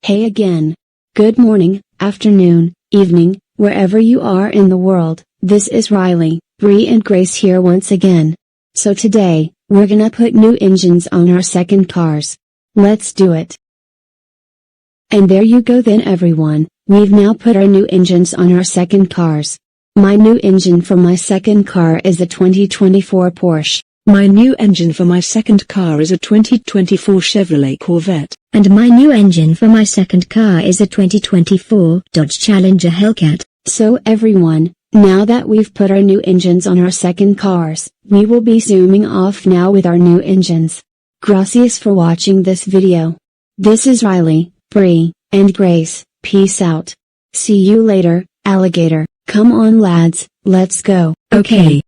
Hey again. Good morning, afternoon, evening, wherever you are in the world. This is Riley, Bree and Grace here once again. So today, we're gonna put new engines on our second cars. Let's do it. And there you go then everyone, we've now put our new engines on our second cars. My new engine for my second car is a 2024 Porsche. My new engine for my second car is a 2024 Chevrolet Corvette. And my new engine for my second car is a 2024 Dodge Challenger Hellcat. So everyone, now that we've put our new engines on our second cars, we will be zooming off now with our new engines. Gracias for watching this video. This is Riley, Bree, and Grace. Peace out. See you later, alligator. Come on lads, let's go. Okay.